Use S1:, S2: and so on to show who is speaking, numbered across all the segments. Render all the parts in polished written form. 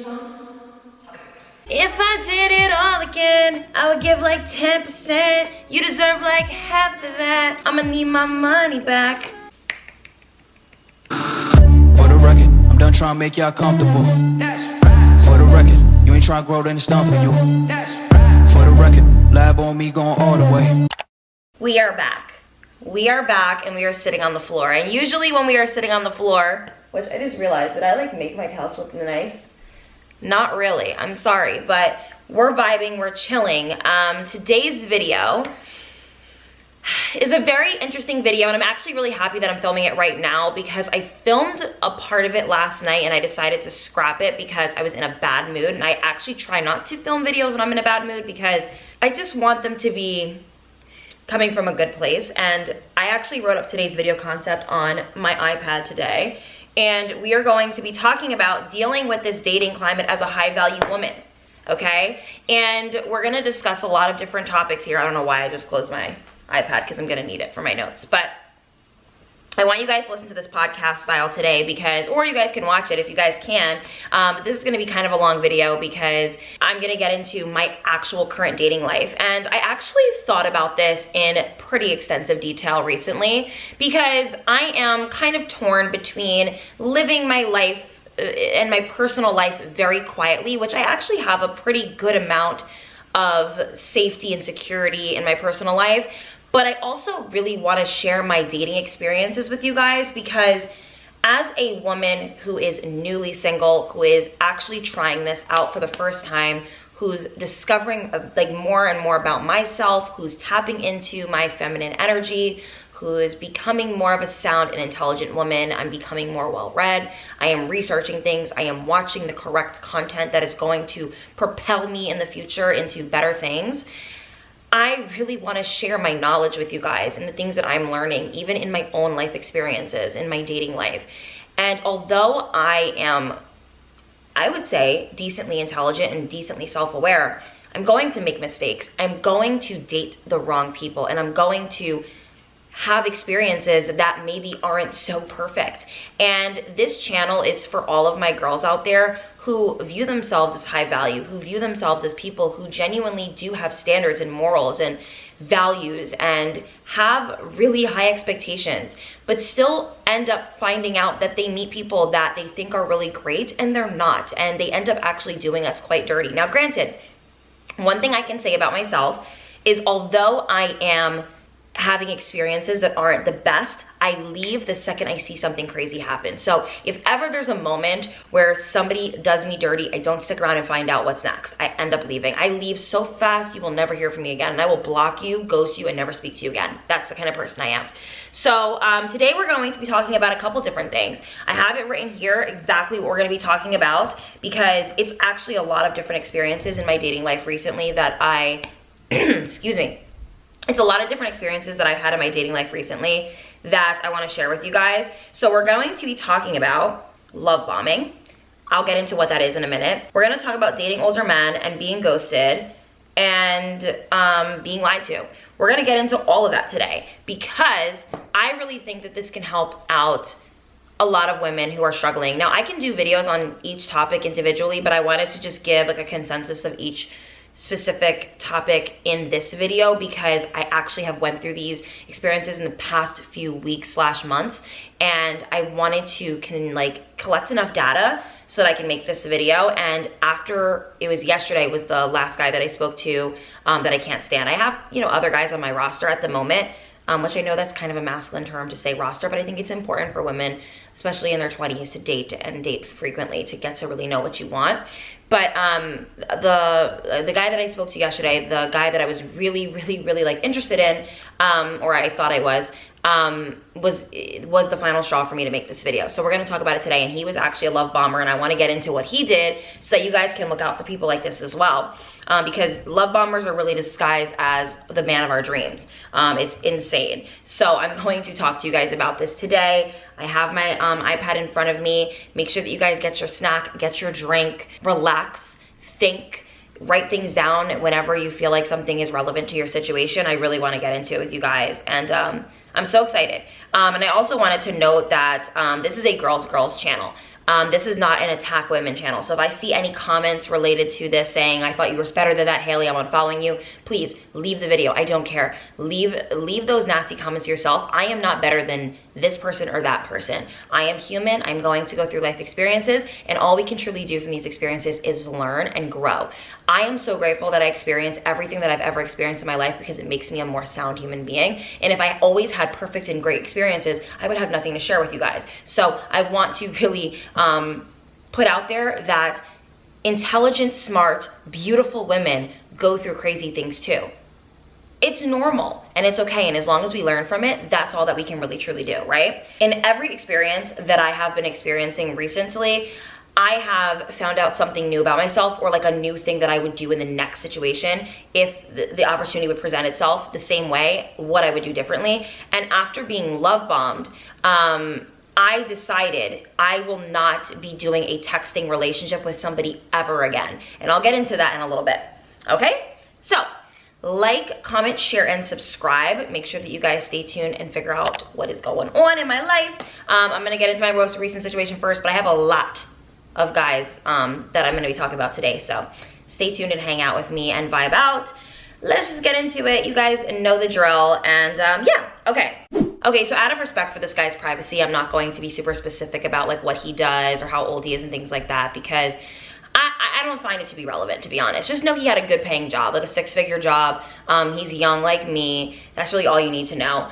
S1: this on? Okay. If I did it all again, I would give like 10%. You deserve like half of that. I'ma need my money back.
S2: For the record, I'm done trying to make y'all comfortable. For the record, you ain't trying to grow, then it's done for you. For the record, lab on me going all the way.
S1: We are back. We are back and we are sitting on the floor. And usually when we are sitting on the floor, which I just realized, did I like make my couch look nice? Not really, I'm sorry, but we're vibing, we're chilling. Today's video is a very interesting video, and I'm actually really happy that I'm filming it right now because I filmed a part of it last night and I decided to scrap it because I was in a bad mood. And I actually try not to film videos when I'm in a bad mood because I just want them to be coming from a good place. And I actually wrote up today's video concept on my iPad today, and we are going to be talking about dealing with this dating climate as a high value woman, okay? And we're gonna discuss a lot of different topics here. I don't know why I just closed my iPad because I'm gonna need it for my notes, but I want you guys to listen to this podcast style today because, or you guys can watch it if you guys can. This is gonna be kind of a long video because I'm gonna get into my actual current dating life. And I actually thought about this in pretty extensive detail recently because I am kind of torn between living my life and my personal life very quietly, which I actually have a pretty good amount of safety and security in my personal life. But I also really want to share my dating experiences with you guys because as a woman who is newly single, who is actually trying this out for the first time, who's discovering like more and more about myself, who's tapping into my feminine energy, who is becoming more of a sound and intelligent woman. I'm becoming more well-read. I am researching things. I am watching the correct content that is going to propel me in the future into better things. I really want to share my knowledge with you guys and the things that I'm learning, even in my own life experiences, in my dating life. And although I am, I would say, decently intelligent and decently self-aware, I'm going to make mistakes. I'm going to date the wrong people, and I'm going to have experiences that maybe aren't so perfect. And this channel is for all of my girls out there who view themselves as high value, who view themselves as people who genuinely do have standards and morals and values and have really high expectations, but still end up finding out that they meet people that they think are really great and they're not, and they end up actually doing us quite dirty. Now, granted, one thing I can say about myself is although I am having experiences that aren't the best, I leave the second I see something crazy happen. So if ever there's a moment where somebody does me dirty, I don't stick around and find out what's next. I end up leaving. I leave so fast, you will never hear from me again, and I will block you, ghost you, and never speak to you again. That's the kind of person I am. So today we're going to be talking about a couple different things. I have it written here exactly what we're going to be talking about because it's actually a lot of different experiences in my dating life recently that I, excuse me, it's a lot of different experiences that I've had in my dating life recently that I want to share with you guys. So we're going to be talking about love bombing. I'll get into what that is in a minute. We're going to talk about dating older men and being ghosted and being lied to. We're going to get into all of that today because I really think that this can help out a lot of women who are struggling. Now, I can do videos on each topic individually, but I wanted to just give like a consensus of each specific topic in this video because I actually have went through these experiences in the past few weeks / months, and I wanted to collect enough data so that I can make this video. And after it was yesterday was the last guy that I spoke to that I can't stand. I have, you know, other guys on my roster at the moment, which I know that's kind of a masculine term to say roster, but I think it's important for women, especially in their 20s, to date and date frequently to get to really know what you want. But the guy that I spoke to yesterday, the guy that I was really like interested in, or I thought I was the final straw for me to make this video. So we're gonna talk about it today, and he was actually a love bomber, and I wanna get into what he did so that you guys can look out for people like this as well. Because love bombers are really disguised as the man of our dreams. It's insane. So I'm going to talk to you guys about this today. I have my iPad in front of me. Make sure that you guys get your snack, get your drink, relax, think, write things down whenever you feel like something is relevant to your situation. I really want to get into it with you guys, and I'm so excited. And I also wanted to note that this is a girls channel. This is not an attack women channel. So if I see any comments related to this saying, I thought you were better than that, Haley, I'm unfollowing you, please leave the video. I don't care. Leave those nasty comments yourself. I am not better than this person or that person. I am human. I'm going to go through life experiences, and all we can truly do from these experiences is learn and grow. I am so grateful that I experienced everything that I've ever experienced in my life, because it makes me a more sound human being. And if I always had perfect and great experiences, I would have nothing to share with you guys. So I want to really put out there that intelligent, smart, beautiful women go through crazy things too. It's normal and it's okay, and as long as we learn from it, that's all that we can really truly do, right? In every experience that I have been experiencing recently, I have found out something new about myself, or like a new thing that I would do in the next situation if the opportunity would present itself the same way, what I would do differently. And after being love bombed, I decided I will not be doing a texting relationship with somebody ever again. And I'll get into that in a little bit, okay? So, like, comment, share, and subscribe. Make sure that you guys stay tuned and figure out what is going on in my life. I'm gonna get into my most recent situation first, but I have a lot of guys that I'm gonna be talking about today. So stay tuned and hang out with me and vibe out. Let's just get into it. You guys know the drill, and yeah, okay. Okay, so out of respect for this guy's privacy, I'm not going to be super specific about like what he does or how old he is and things like that, because I don't find it to be relevant, to be honest. Just know he had a good paying job, like a 6-figure job. He's young like me. That's really all you need to know.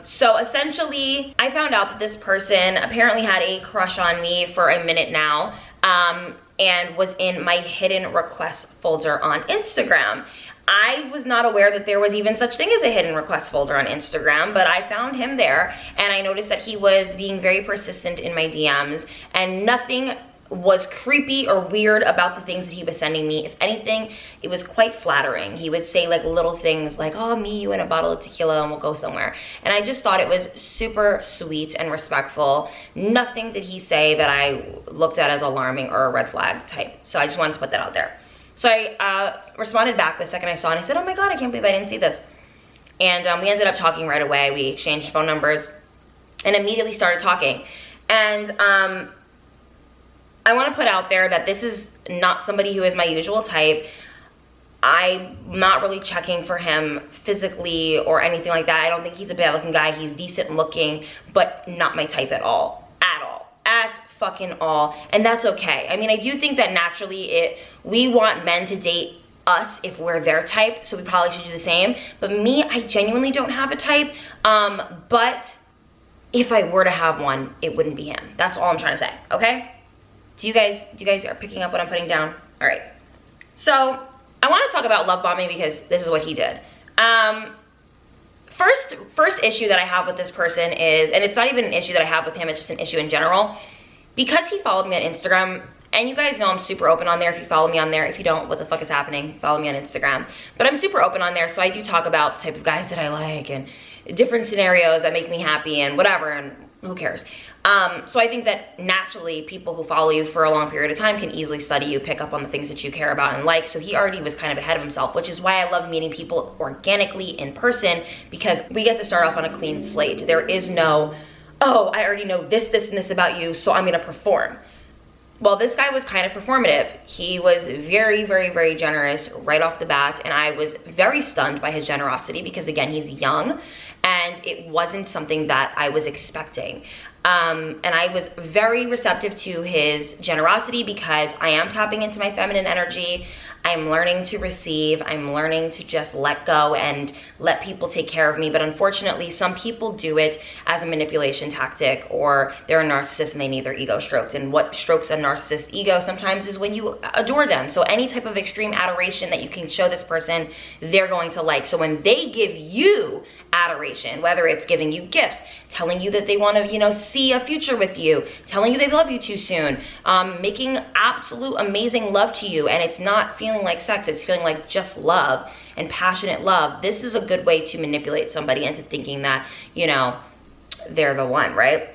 S1: So essentially, I found out that this person apparently had a crush on me for a minute now, and was in my hidden request folder on Instagram. I was not aware that there was even such thing as a hidden request folder on Instagram, but I found him there, and I noticed that he was being very persistent in my DMs, and nothing was creepy or weird about the things that he was sending me. If anything, it was quite flattering. He would say like little things like, oh, me, you, and a bottle of tequila, and we'll go somewhere. And I just thought it was super sweet and respectful. Nothing did he say that I looked at as alarming or a red flag type. So I just wanted to put that out there. So I responded back the second I saw it, and I said, oh my God, I can't believe I didn't see this. And we ended up talking right away. We exchanged phone numbers and immediately started talking. And I want to put out there that this is not somebody who is my usual type. I'm not really checking for him physically or anything like that. I don't think he's a bad looking guy. He's decent looking, but not my type at all. At fucking all. And that's okay. I mean, I do think that naturally we want men to date us if we're their type, so we probably should do the same. But me, I genuinely don't have a type. But if I were to have one, it wouldn't be him. That's all I'm trying to say, okay? Do you guys are picking up what I'm putting down? All right. So I want to talk about love bombing, because this is what he did. First issue that I have with this person is, and it's not even an issue that I have with him, it's just an issue in general. Because he followed me on Instagram, and you guys know I'm super open on there if you follow me on there. If you don't, what the fuck is happening? Follow me on Instagram. But I'm super open on there, so I do talk about the type of guys that I like and different scenarios that make me happy and whatever, and who cares? So I think that naturally people who follow you for a long period of time can easily study you, pick up on the things that you care about and like. So he already was kind of ahead of himself, which is why I love meeting people organically in person, because we get to start off on a clean slate. There is no, oh, I already know this, and this about you, so I'm gonna perform. Well, this guy was kind of performative. He was very, very, very generous right off the bat, and I was very stunned by his generosity, because again, he's young and it wasn't something that I was expecting. And I was very receptive to his generosity, because I am tapping into my feminine energy. I'm learning to receive. I'm learning to just let go and let people take care of me. But unfortunately, some people do it as a manipulation tactic, or they're a narcissist and they need their ego stroked. And what strokes a narcissist's ego sometimes is when you adore them. So any type of extreme adoration that you can show this person, they're going to like. So when they give you adoration, whether it's giving you gifts, telling you that they want to, see a future with you, telling you they love you too soon, making absolute amazing love to you, and it's not feeling like sex, it's feeling like just love and passionate love. This is a good way to manipulate somebody into thinking that, they're the one, right?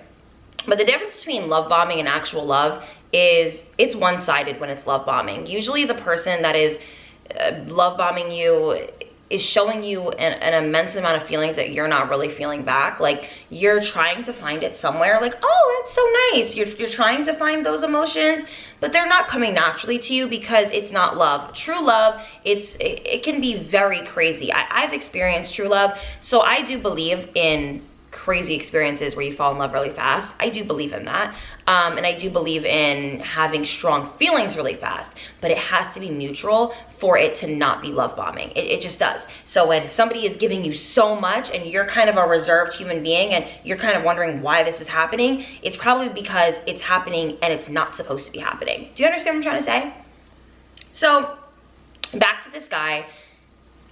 S1: But the difference between love bombing and actual love is it's one-sided when it's love bombing. Usually the person that is love bombing you is showing you an immense amount of feelings that you're not really feeling back. Like, you're trying to find it somewhere, like, oh, that's so nice. You're trying to find those emotions, but they're not coming naturally to you because it's not love. True love, it can be very crazy. I've experienced true love, so I do believe in crazy experiences where you fall in love really fast. I do believe in that. And I do believe in having strong feelings really fast, but it has to be mutual for it to not be love bombing. It just does. So when somebody is giving you so much and you're kind of a reserved human being and you're kind of wondering why this is happening, it's probably because it's happening and it's not supposed to be happening. Do you understand what I'm trying to say? So back to this guy.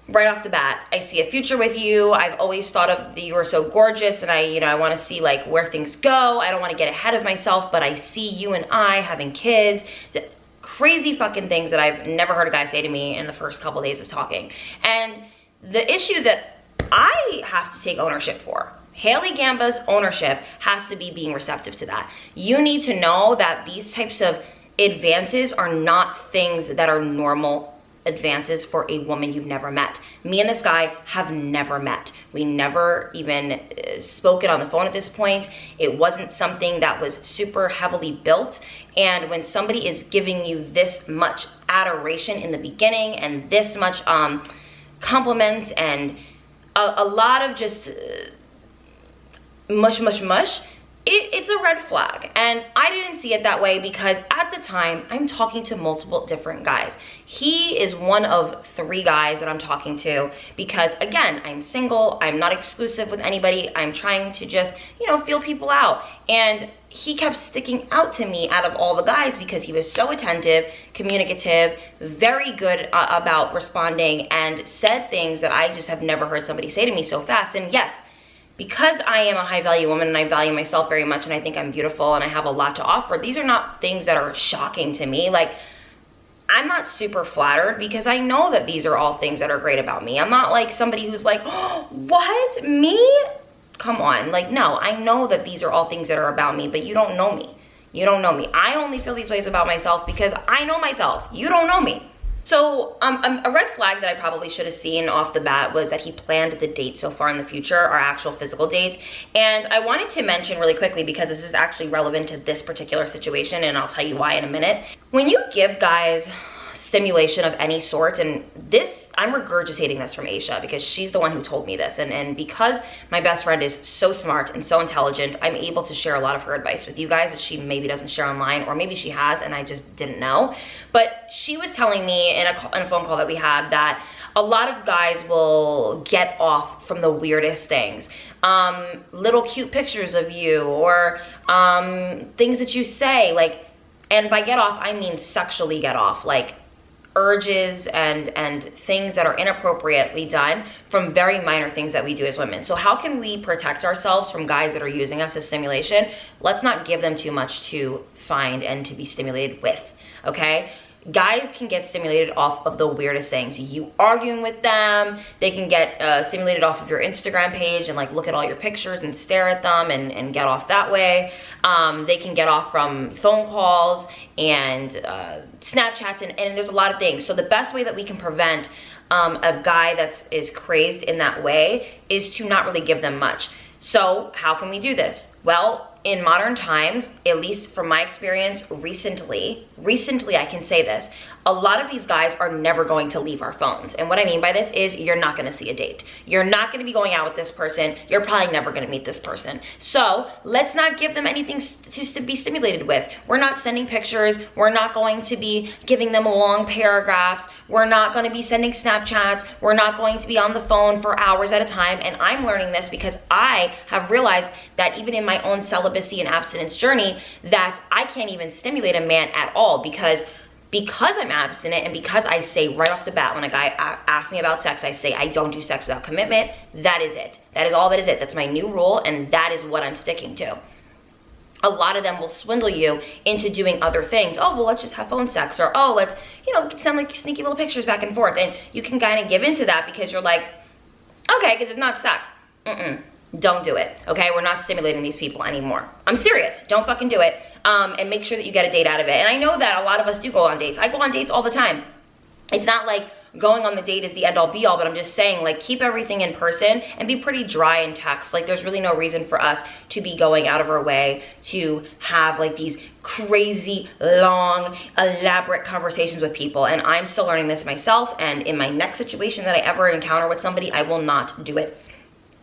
S1: Right off the bat, I see a future with you. I've always thought of that you were so gorgeous, and I want to see like where things go. I don't want to get ahead of myself, but I see you and I having kids. Crazy fucking things that I've never heard a guy say to me in the first couple days of talking. And the issue that I have to take ownership for, Haley Gamba's ownership has to be being receptive to that. You need to know that these types of advances are not things that are normal advances for a woman you've never met. Me and this guy have never met. We never even spoken on the phone at this point. It wasn't something that was super heavily built. And when somebody is giving you this much adoration in the beginning and this much compliments and a lot of just mush, it's a red flag. And I didn't see it that way because at the time I'm talking to multiple different guys. He is one of 3 guys that I'm talking to because, again, I'm single. I'm not exclusive with anybody. I'm trying to just, feel people out. And he kept sticking out to me out of all the guys because he was so attentive, communicative, very good about responding, and said things that I just have never heard somebody say to me so fast. And yes, because I am a high value woman and I value myself very much and I think I'm beautiful and I have a lot to offer, these are not things that are shocking to me. Like, I'm not super flattered because I know that these are all things that are great about me. I'm not like somebody who's like, oh, what? Me? Come on. Like, no, I know that these are all things that are about me, but you don't know me. You don't know me. I only feel these ways about myself because I know myself. You don't know me. So a red flag that I probably should have seen off the bat was that he planned the date so far in the future, our actual physical date. And I wanted to mention really quickly because this is actually relevant to this particular situation, and I'll tell you why in a minute. When you give guys stimulation of any sort, and this, I'm regurgitating this from Aisha because she's the one who told me this, and because my best friend is so smart and so intelligent, I'm able to share a lot of her advice with you guys that she maybe doesn't share online, or maybe she has and I just didn't know. But she was telling me in a phone call that we had that a lot of guys will get off from the weirdest things. Little cute pictures of you, or things that you say, like, and by get off I mean sexually get off, like urges and things that are inappropriately done from very minor things that we do as women. So how can we protect ourselves from guys that are using us as stimulation? Let's not give them too much to find and to be stimulated with, okay? Guys can get stimulated off of the weirdest things. You arguing with them, they can get stimulated off of your Instagram page and like look at all your pictures and stare at them and get off that way. They can get off from phone calls and Snapchats and there's a lot of things. So the best way that we can prevent a guy that is crazed in that way is to not really give them much. So how can we do this? Well, in modern times, at least from my experience recently I can say this, a lot of these guys are never going to leave our phones. And what I mean by this is you're not gonna see a date. You're not gonna be going out with this person. You're probably never gonna meet this person. So let's not give them anything to be stimulated with. We're not sending pictures. We're not going to be giving them long paragraphs. We're not gonna be sending Snapchats. We're not going to be on the phone for hours at a time. And I'm learning this because I have realized that even in my own celibacy and abstinence journey, that I can't even stimulate a man at all because I'm abstinent, and because I say right off the bat when a guy asks me about sex, I say I don't do sex without commitment. That is it. That is all that is it. That's my new rule, and that is what I'm sticking to. A lot of them will swindle you into doing other things. Oh, well, let's just have phone sex, or oh, let's, send like sneaky little pictures back and forth. And you can kind of give into that because you're like, okay, because it's not sex. Don't do it, okay? We're not stimulating these people anymore. I'm serious. Don't fucking do it. And make sure that you get a date out of it. And I know that a lot of us do go on dates. I go on dates all the time. It's not like going on the date is the end all be all, but I'm just saying, like, keep everything in person and be pretty dry in text. Like, there's really no reason for us to be going out of our way to have like these crazy, long, elaborate conversations with people. And I'm still learning this myself. And in my next situation that I ever encounter with somebody, I will not do it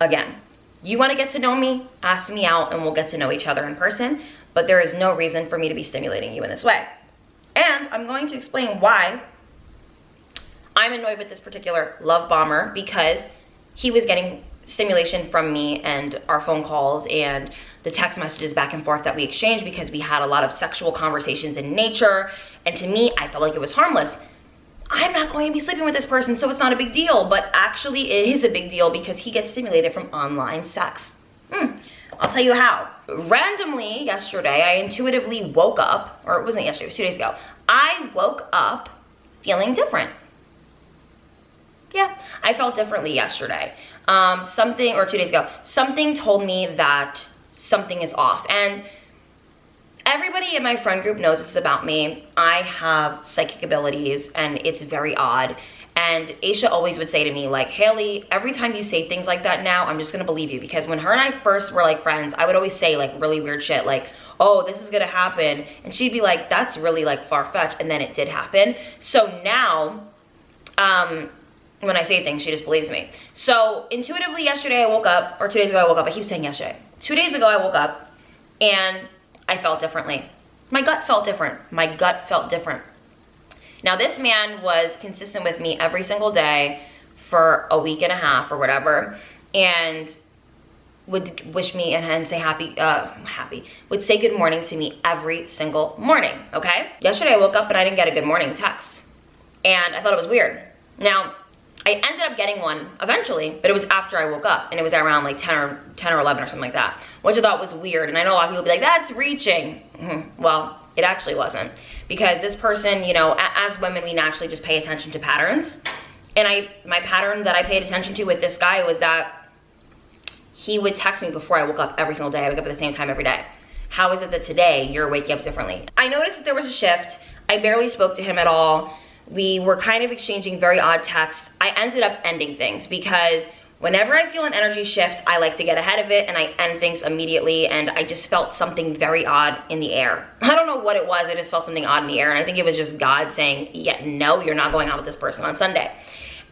S1: again. You want to get to know me? Ask me out and we'll get to know each other in person. But there is no reason for me to be stimulating you in this way. And I'm going to explain why I'm annoyed with this particular love bomber, because he was getting stimulation from me and our phone calls and the text messages back and forth that we exchanged, because we had a lot of sexual conversations in nature. And to me, I felt like it was harmless. I'm not going to be sleeping with this person, so it's not a big deal. But actually, it is a big deal because he gets stimulated from online sex. I'll tell you how. Randomly yesterday, I intuitively woke up, or it wasn't yesterday, it was 2 days ago. I woke up feeling different. Yeah, I felt differently yesterday. Or 2 days ago, something told me that something is off. And everybody in my friend group knows this about me. I have psychic abilities and it's very odd. And Aisha always would say to me, like, Haley, every time you say things like that now, I'm just gonna believe you. Because when her and I first were like friends, I would always say like really weird shit, like, oh, this is gonna happen. And she'd be like, that's really like far-fetched. And then it did happen. So now, when I say things, she just believes me. So intuitively yesterday I woke up, or 2 days ago I woke up, I keep saying yesterday. 2 days ago I woke up and I felt differently. My gut felt different. My gut felt different. Now this man was consistent with me every single day for a week and a half or whatever, and would wish me and say would say good morning to me every single morning, okay? Yesterday I woke up and I didn't get a good morning text, and I thought it was weird. Now, I ended up getting one eventually, but it was after I woke up, and it was around like 10 or 11 or something like that, which I thought was weird. And I know a lot of people would be like, that's reaching. Well, it actually wasn't, because this person, you know, as women, we naturally just pay attention to patterns. And my pattern that I paid attention to with this guy was that he would text me before I woke up every single day. I wake up at the same time every day. How is it that today you're waking up differently? I noticed that there was a shift. I barely spoke to him at all. We were kind of exchanging very odd texts. I ended up ending things because whenever I feel an energy shift, I like to get ahead of it and I end things immediately, and I just felt something very odd in the air. I don't know what it was, I just felt something odd in the air, and I think it was just God saying, yeah, no, you're not going out with this person on Sunday.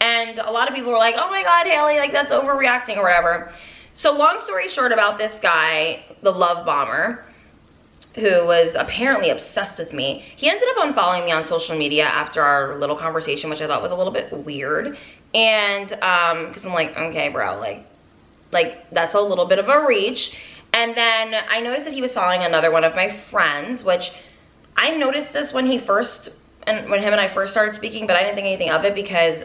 S1: And a lot of people were like, oh my God, Haley, like that's overreacting or whatever. So long story short about this guy, the love bomber, who was apparently obsessed with me, he ended up unfollowing me on social media after our little conversation, which I thought was a little bit weird. And because I'm like, okay, bro, like that's a little bit of a reach. And then I noticed that he was following another one of my friends, which I noticed this when him and I first started speaking, but I didn't think anything of it because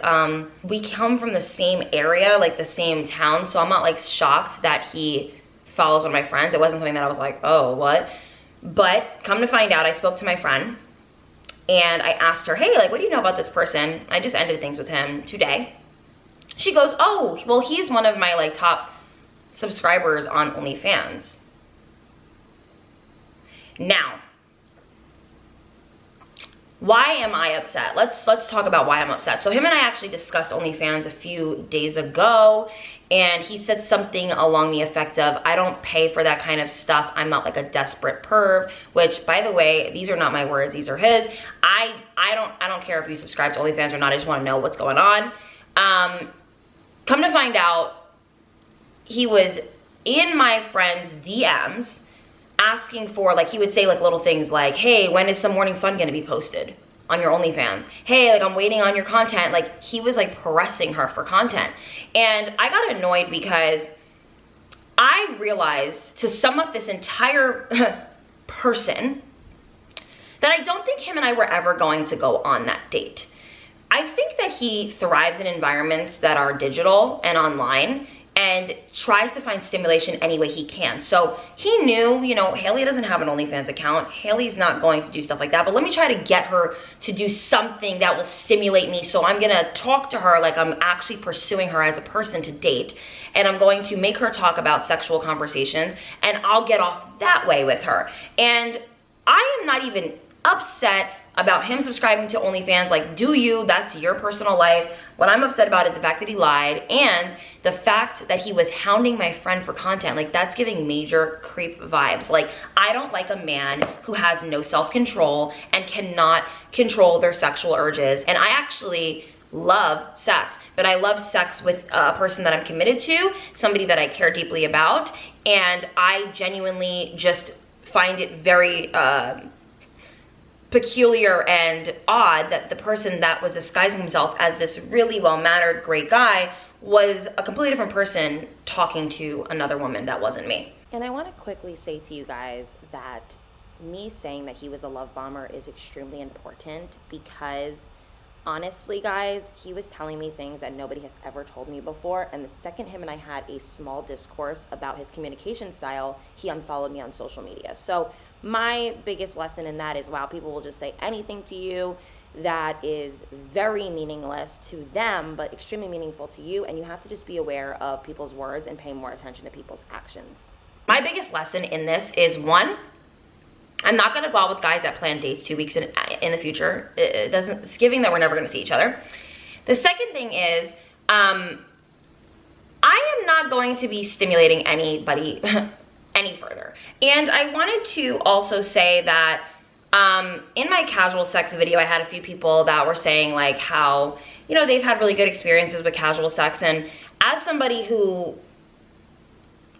S1: we come from the same area, like the same town, so I'm not like shocked that he follows one of my friends. It wasn't something that I was like, oh, what? But come to find out, I spoke to my friend and I asked her, hey, like, what do you know about this person? I just ended things with him today. She goes, oh, well, he's one of my like top subscribers on OnlyFans. Now, why am I upset? Let's talk about why I'm upset. So him and I actually discussed OnlyFans a few days ago, and he said something along the effect of, I don't pay for that kind of stuff. I'm not like a desperate perv, which, by the way, these are not my words, these are his. I don't care if you subscribe to OnlyFans or not. I just want to know what's going on. Come to find out, he was in my friend's DMs asking for, like, he would say like little things like, hey, when is some morning fun gonna be posted on your OnlyFans? Hey, like, I'm waiting on your content. Like, he was like pressing her for content. And I got annoyed because I realized, to sum up this entire person, that I don't think him and I were ever going to go on that date. I think that he thrives in environments that are digital and online and tries to find stimulation any way he can. So he knew, you know, Haley doesn't have an OnlyFans account. Haley's not going to do stuff like that, but let me try to get her to do something that will stimulate me. So I'm gonna talk to her like I'm actually pursuing her as a person to date. And I'm going to make her talk about sexual conversations, and I'll get off that way with her. And I am not even upset about him subscribing to OnlyFans. Like, do you, that's your personal life. What I'm upset about is the fact that he lied and the fact that he was hounding my friend for content. Like, that's giving major creep vibes. Like, I don't like a man who has no self-control and cannot control their sexual urges. And I actually love sex, but I love sex with a person that I'm committed to, somebody that I care deeply about, and I genuinely just find it very peculiar and odd that the person that was disguising himself as this really well-mannered, great guy was a completely different person talking to another woman that wasn't me.
S3: And I want to quickly say to you guys that me saying that he was a love bomber is extremely important because honestly, guys, he was telling me things that nobody has ever told me before. And the second him and I had a small discourse about his communication style, he unfollowed me on social media. So my biggest lesson in that is, wow, people will just say anything to you that is very meaningless to them, but extremely meaningful to you. And you have to just be aware of people's words and pay more attention to people's actions.
S1: My biggest lesson in this is, one, I'm not gonna go out with guys that plan dates 2 weeks in the future. It's giving that we're never gonna see each other. The second thing is, I am not going to be stimulating anybody any further. And I wanted to also say that in my casual sex video, I had a few people that were saying like how, you know, they've had really good experiences with casual sex. And as somebody who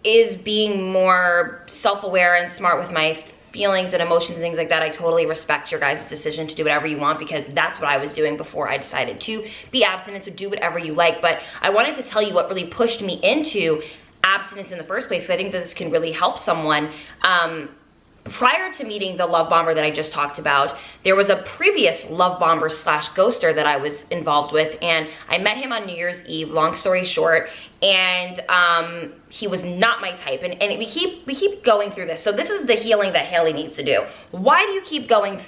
S1: is being more self-aware and smart with my feelings and emotions and things like that, I totally respect your guys' decision to do whatever you want, because that's what I was doing before I decided to be abstinent. So do whatever you like. But I wanted to tell you what really pushed me into abstinence in the first place, because I think that this can really help someone. Prior to meeting the love bomber that I just talked about, there was a previous love bomber slash ghoster that I was involved with, and I met him on New Year's Eve, long story short, and he was not my type, and we keep going through this. So this is the healing that Haley needs to do. Why do you keep going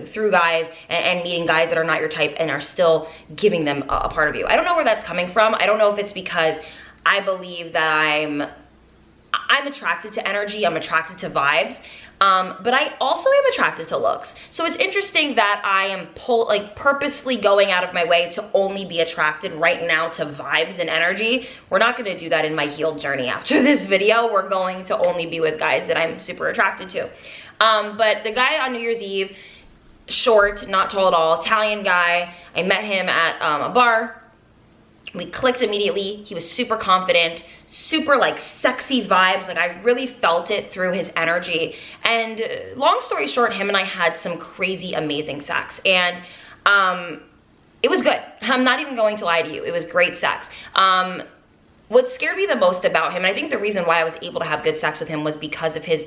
S1: through guys and meeting guys that are not your type and are still giving them a part of you? I don't know where that's coming from. I don't know if it's because I believe that I'm attracted to energy, I'm attracted to vibes, but I also am attracted to looks. So it's interesting that I am purposefully going out of my way to only be attracted right now to vibes and energy. We're not gonna do that in my healed journey after this video. We're going to only be with guys that I'm super attracted to. But the guy on New Year's Eve, short, not tall at all, Italian guy, I met him at a bar. We clicked immediately. He was super confident, super like sexy vibes. Like I really felt it through his energy. And long story short, him and I had some crazy, amazing sex. And it was good. I'm not even going to lie to you. It was great sex. What scared me the most about him, and I think the reason why I was able to have good sex with him, was because of his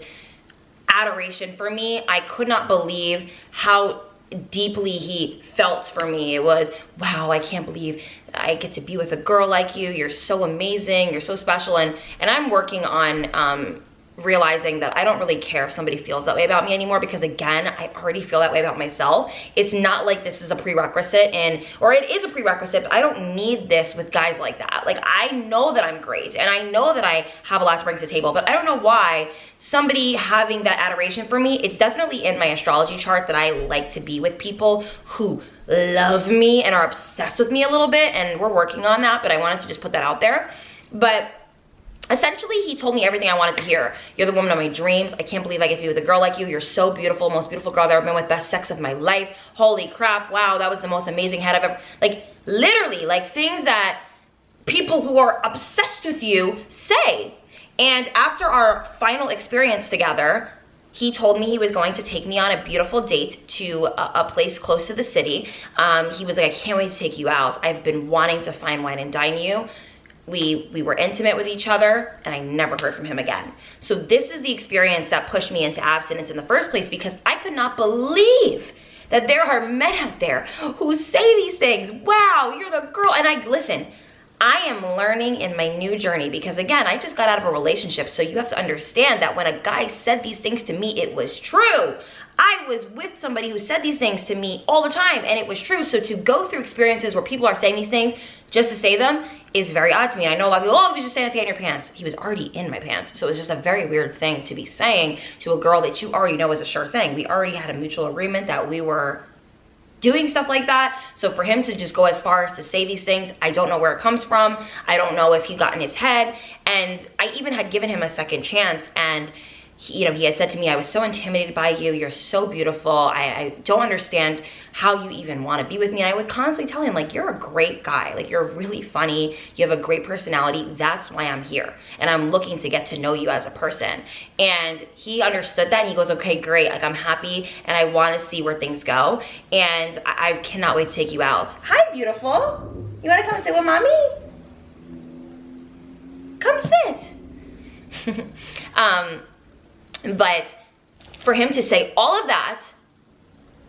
S1: adoration for me. I could not believe how deeply he felt for me. It was, wow, I can't believe I get to be with a girl like you. You're so amazing. You're so special. And I'm working on realizing that I don't really care if somebody feels that way about me anymore, because again, I already feel that way about myself. It's not like this is a prerequisite, or it is a prerequisite, but I don't need this with guys like that. Like I know that I'm great and I know that I have a lot to bring to the table, but I don't know why somebody having that adoration for me, it's definitely in my astrology chart that I like to be with people who love me and are obsessed with me a little bit, and we're working on that, but I wanted to just put that out there. But essentially, he told me everything I wanted to hear. You're the woman of my dreams. I can't believe I get to be with a girl like you. You're so beautiful, most beautiful girl I've ever been with, best sex of my life. Holy crap, wow, that was the most amazing head I've ever, like literally, like things that people who are obsessed with you say. And after our final experience together, he told me he was going to take me on a beautiful date to a place close to the city. He was like, I can't wait to take you out. I've been wanting to fine wine and dine you. We were intimate with each other, and I never heard from him again. So this is the experience that pushed me into abstinence in the first place, because I could not believe that there are men out there who say these things. Wow, you're the girl. And listen, I am learning in my new journey, because again, I just got out of a relationship. So you have to understand that when a guy said these things to me, it was true. I was with somebody who said these things to me all the time, and it was true. So to go through experiences where people are saying these things just to say them is very odd to me. I know a lot of people, oh, he was just saying it to get in your pants. He was already in my pants. So it was just a very weird thing to be saying to a girl that you already know is a sure thing. We already had a mutual agreement that we were doing stuff like that. So for him to just go as far as to say these things, I don't know where it comes from. I don't know if he got in his head. And I even had given him a second chance, and he had said to me, I was so intimidated by you. You're so beautiful. I don't understand how you even want to be with me. And I would constantly tell him, like, you're a great guy. Like, you're really funny. You have a great personality. That's why I'm here. And I'm looking to get to know you as a person. And he understood that. And he goes, okay, great. Like, I'm happy. And I want to see where things go. And I cannot wait to take you out. Hi, beautiful. You want to come sit with mommy? Come sit. But for him to say all of that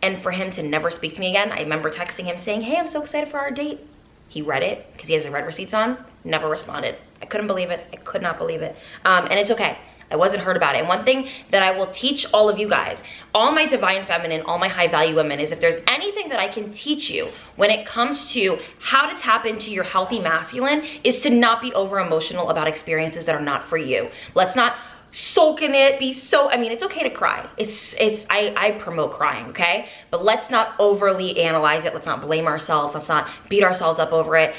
S1: and for him to never speak to me again, I remember texting him saying, hey, I'm so excited for our date. He read it because he has the read receipts on, never responded. I couldn't believe it. I could not believe it. And it's okay. I wasn't hurt about it. And one thing that I will teach all of you guys, all my divine feminine, all my high value women, is if there's anything that I can teach you when it comes to how to tap into your healthy masculine, is to not be over emotional about experiences that are not for you. Let's not soak in it, it's okay to cry. I promote crying, okay? But let's not overly analyze it. Let's not blame ourselves. Let's not beat ourselves up over it.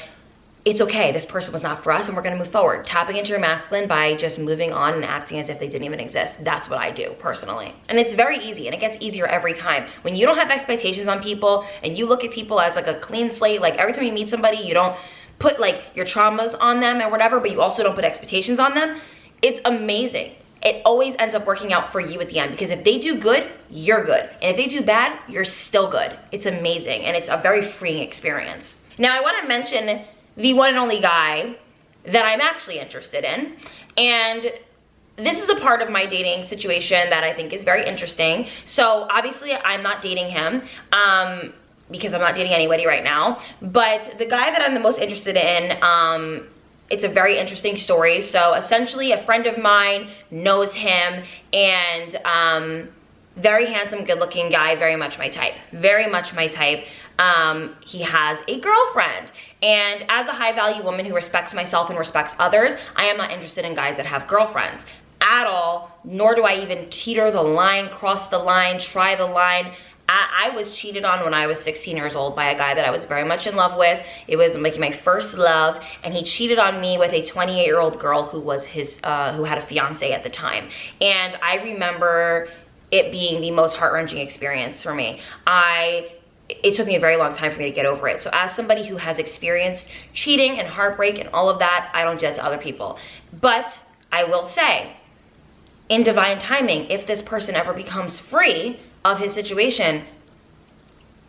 S1: It's okay. This person was not for us, and we're gonna move forward. Tapping into your masculine by just moving on and acting as if they didn't even exist. That's what I do personally. And it's very easy, and it gets easier every time. When you don't have expectations on people and you look at people as like a clean slate, like every time you meet somebody, you don't put like your traumas on them and whatever, but you also don't put expectations on them, it's amazing. It always ends up working out for you at the end, because if they do good, you're good. And if they do bad, you're still good. It's amazing, and it's a very freeing experience. Now, I wanna mention the one and only guy that I'm actually interested in. And this is a part of my dating situation that I think is very interesting. So obviously I'm not dating him because I'm not dating anybody right now. But the guy that I'm the most interested in, it's a very interesting story. So essentially a friend of mine knows him, and very handsome, good looking guy, very much my type, very much my type. He has a girlfriend, and as a high value woman who respects myself and respects others, I am not interested in guys that have girlfriends at all, nor do I even teeter the line, cross the line, try the line. I was cheated on when I was 16 years old by a guy that I was very much in love with. It was like my first love, and he cheated on me with a 28-year-old girl who was his, who had a fiance at the time. And I remember it being the most heart-wrenching experience for me. It took me a very long time for me to get over it. So as somebody who has experienced cheating and heartbreak and all of that, I don't do that to other people. But I will say, in divine timing, if this person ever becomes free of his situation,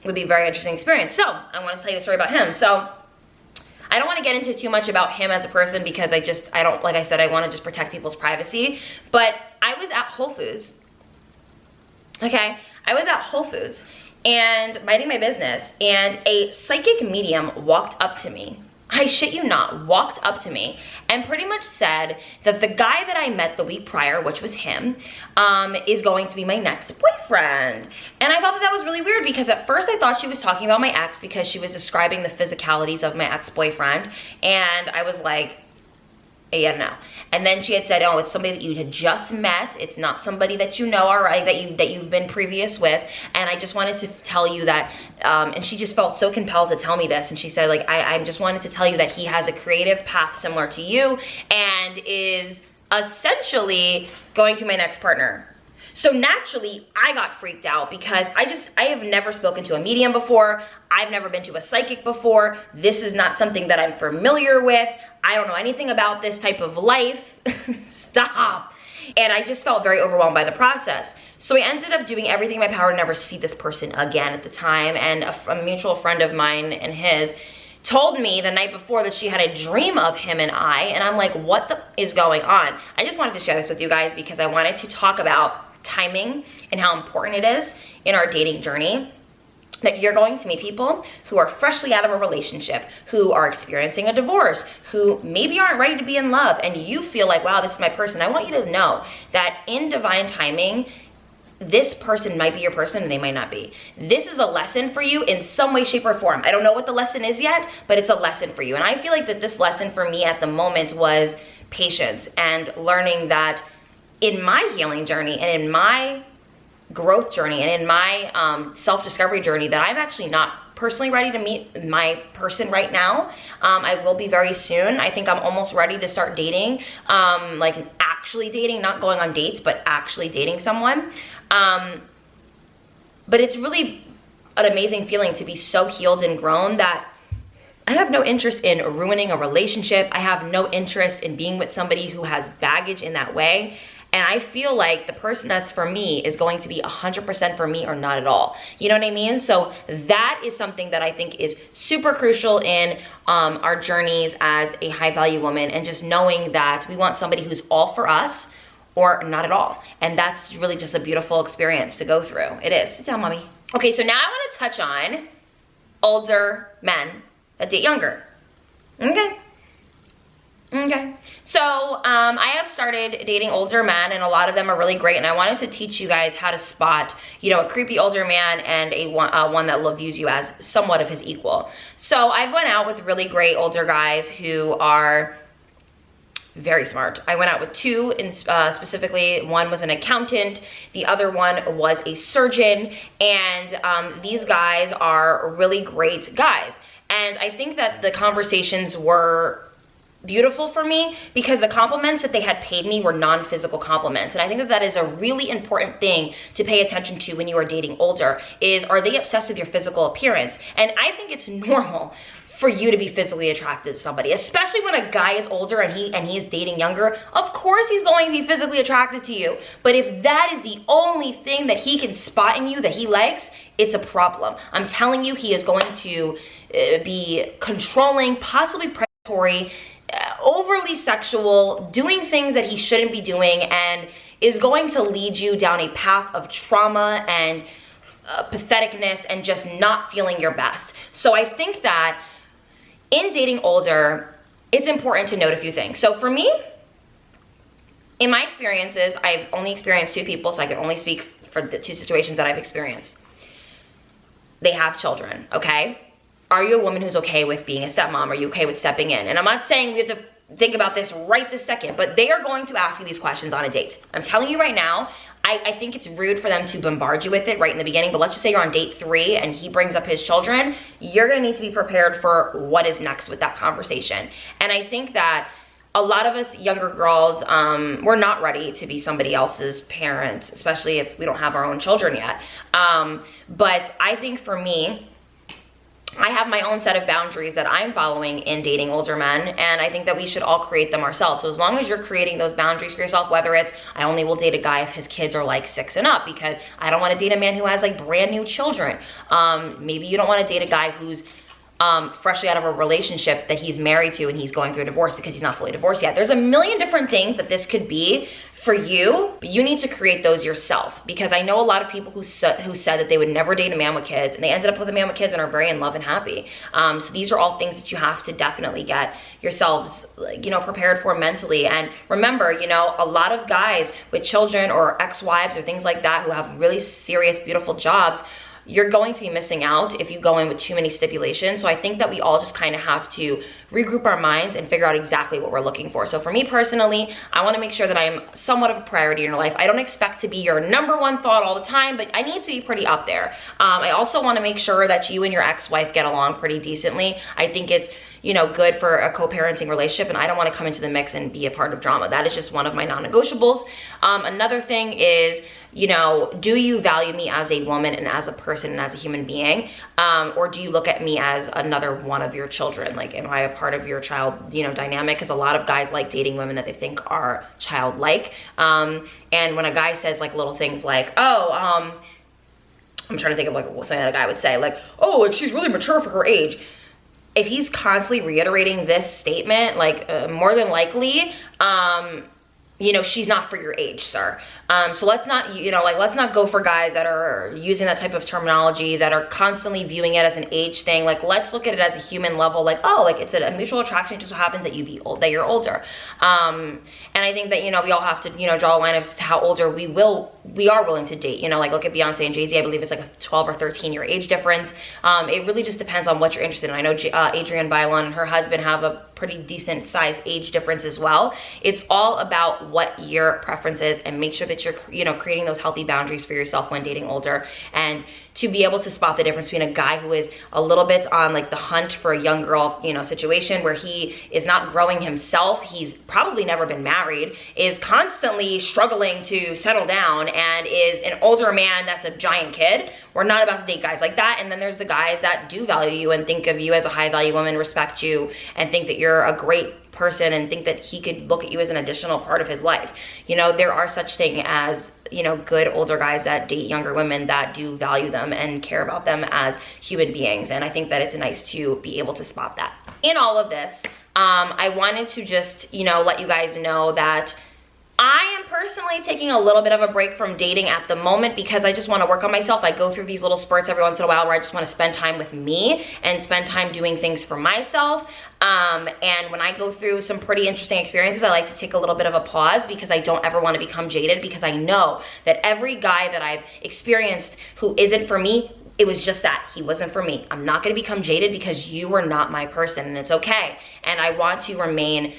S1: it would be a very interesting experience. So I want to tell you the story about him. So I don't want to get into too much about him as a person, because I don't, like I said, I want to just protect people's privacy. But I was at Whole Foods. Okay, I was at Whole Foods and minding my business, and a psychic medium walked up to me. I shit you not, walked up to me and pretty much said that the guy that I met the week prior, which was him, is going to be my next boyfriend. And I thought that was really weird, because at first I thought she was talking about my ex, because she was describing the physicalities of my ex-boyfriend. And I was like, yeah, no. And then she had said, oh, it's somebody that you had just met. It's not somebody that you know, all right, that you've been previous with. And I just wanted to tell you that, and she just felt so compelled to tell me this. And she said, like, I just wanted to tell you that he has a creative path similar to you and is essentially going to my next partner. So naturally, I got freaked out, because I have never spoken to a medium before. I've never been to a psychic before. This is not something that I'm familiar with. I don't know anything about this type of life. Stop. And I just felt very overwhelmed by the process. So I ended up doing everything in my power to never see this person again at the time. And a mutual friend of mine and his told me the night before that she had a dream of him and I. And I'm like, what is going on? I just wanted to share this with you guys, because I wanted to talk about timing and how important it is in our dating journey, that you're going to meet people who are freshly out of a relationship, who are experiencing a divorce, who maybe aren't ready to be in love, and you feel like, wow, this is my person. I want you to know that in divine timing, this person might be your person and they might not be. This is a lesson for you in some way, shape, or form. I don't know what the lesson is yet, but it's a lesson for you. And I feel like that this lesson for me at the moment was patience, and learning that in my healing journey and in my growth journey and in my self-discovery journey that I'm actually not personally ready to meet my person right now. I will be very soon. I think I'm almost ready to start dating, like actually dating, not going on dates, but actually dating someone. But it's really an amazing feeling to be so healed and grown that I have no interest in ruining a relationship. I have no interest in being with somebody who has baggage in that way. And I feel like the person that's for me is going to be 100% for me or not at all. You know what I mean? So that is something that I think is super crucial in our journeys as a high value woman, and just knowing that we want somebody who's all for us or not at all. And that's really just a beautiful experience to go through. It is. Sit down, mommy. Okay, so now I want to touch on older men that date younger. Okay, so I have started dating older men, and a lot of them are really great, and I wanted to teach you guys how to spot, you know, a creepy older man and a one that views you as somewhat of his equal. So I've went out with really great older guys who are very smart. I went out with two, specifically. One was an accountant, the other one was a surgeon, and these guys are really great guys. And I think that the conversations were beautiful for me because the compliments that they had paid me were non-physical compliments. And I think that that is a really important thing to pay attention to when you are dating older, is are they obsessed with your physical appearance? And I think it's normal for you to be physically attracted to somebody, especially when a guy is older and he is dating younger. Of course he's going to be physically attracted to you. But if that is the only thing that he can spot in you that he likes, it's a problem. I'm telling you, he is going to be controlling, possibly predatory, overly sexual, doing things that he shouldn't be doing, and is going to lead you down a path of trauma and patheticness and just not feeling your best. So I think that in dating older, it's important to note a few things. So for me, in my experiences, I've only experienced two people, so I can only speak for the two situations that I've experienced. They have children, okay? Are you a woman who's okay with being a stepmom? Are you okay with stepping in? And I'm not saying we have to think about this right this second, but they are going to ask you these questions on a date. I'm telling you right now, I think it's rude for them to bombard you with it right in the beginning, but let's just say you're on date 3 and he brings up his children. You're gonna need to be prepared for what is next with that conversation. And I think that a lot of us younger girls, we're not ready to be somebody else's parents, especially if we don't have our own children yet. But I think for me, I have my own set of boundaries that I'm following in dating older men, and I think that we should all create them ourselves. So as long as you're creating those boundaries for yourself, whether it's I only will date a guy if his kids are like 6 and up, because I don't want to date a man who has like brand new children. Maybe you don't want to date a guy who's freshly out of a relationship that he's married to and he's going through a divorce because he's not fully divorced yet. There's a million different things that this could be for you, but you need to create those yourself, because I know a lot of people who said that they would never date a man with kids, and they ended up with a man with kids and are very in love and happy. So these are all things that you have to definitely get yourselves, you know, prepared for mentally. And remember, you know, a lot of guys with children or ex-wives or things like that who have really serious, beautiful jobs, you're going to be missing out if you go in with too many stipulations. So I think that we all just kind of have to regroup our minds and figure out exactly what we're looking for. So for me personally, I want to make sure that I'm somewhat of a priority in your life. I don't expect to be your #1 thought all the time, but I need to be pretty up there. I also want to make sure that you and your ex-wife get along pretty decently. I think it's, you know, good for a co-parenting relationship, and I don't want to come into the mix and be a part of drama. That is just one of my non-negotiables. Another thing is, you know, do you value me as a woman and as a person and as a human being? Or do you look at me as another one of your children? Like, am I a part of your child, you know, dynamic? Because a lot of guys like dating women that they think are childlike. And when a guy says like little things like, oh, I'm trying to think of like something that a guy would say, like, oh, like she's really mature for her age. If he's constantly reiterating this statement, like more than likely, you know, she's not for your age, sir. So let's not, you know, like, let's not go for guys that are using that type of terminology, that are constantly viewing it as an age thing. Like, let's look at it as a human level, like, oh, like it's a mutual attraction. It just so happens that you're older. And I think that, you know, we all have to, you know, draw a line as to how older we are willing to date. You know, like look at Beyonce and Jay-Z. I believe it's like a 12 or 13 year age difference. It really just depends on what you're interested in. I know Adrienne Bailon and her husband have a pretty decent size age difference as well. It's all about what your preference is, and make sure that you're, you know, creating those healthy boundaries for yourself when dating older, and to be able to spot the difference between a guy who is a little bit on like the hunt for a young girl, you know, situation where he is not growing himself, he's probably never been married, is constantly struggling to settle down, and is an older man that's a giant kid. We're not about to date guys like that. And then there's the guys that do value you and think of you as a high value woman, respect you, and think that you're a great person, and think that he could look at you as an additional part of his life. You know, there are such thing as, you know, good older guys that date younger women that do value them and care about them as human beings. And I think that it's nice to be able to spot that. In all of this, I wanted to just, you know, let you guys know that I am personally taking a little bit of a break from dating at the moment because I just want to work on myself. I go through these little spurts every once in a while where I just want to spend time with me and spend time doing things for myself. And when I go through some pretty interesting experiences, I like to take a little bit of a pause because I don't ever want to become jaded, because I know that every guy that I've experienced who isn't for me, it was just that. He wasn't for me. I'm not going to become jaded because you were not my person, and it's okay. And I want to remain,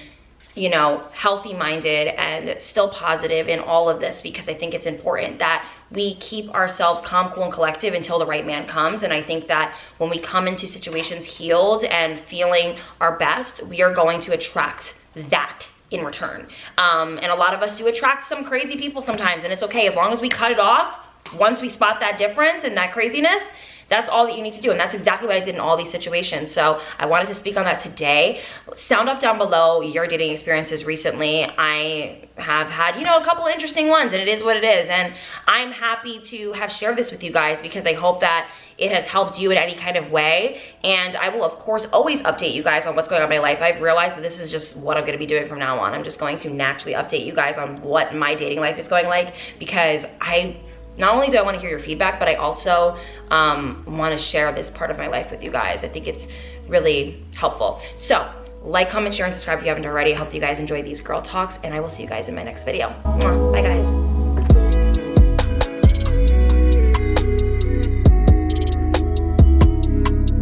S1: you know, healthy minded and still positive in all of this, because I think it's important that we keep ourselves calm, cool, and collective until the right man comes. And I think that when we come into situations healed and feeling our best, we are going to attract that in return. And a lot of us do attract some crazy people sometimes, and it's okay as long as we cut it off. Once we spot that difference and that craziness, that's all that you need to do. And that's exactly what I did in all these situations. So I wanted to speak on that today. Sound off down below your dating experiences recently. I have had, you know, a couple interesting ones, and it is what it is. And I'm happy to have shared this with you guys because I hope that it has helped you in any kind of way. And I will, of course, always update you guys on what's going on in my life. I've realized that this is just what I'm going to be doing from now on. I'm just going to naturally update you guys on what my dating life is going like, because not only do I want to hear your feedback, but I also want to share this part of my life with you guys. I think it's really helpful. So like, comment, share, and subscribe if you haven't already. I hope you guys enjoy these girl talks, and I will see you guys in my next video. Mwah. Bye guys.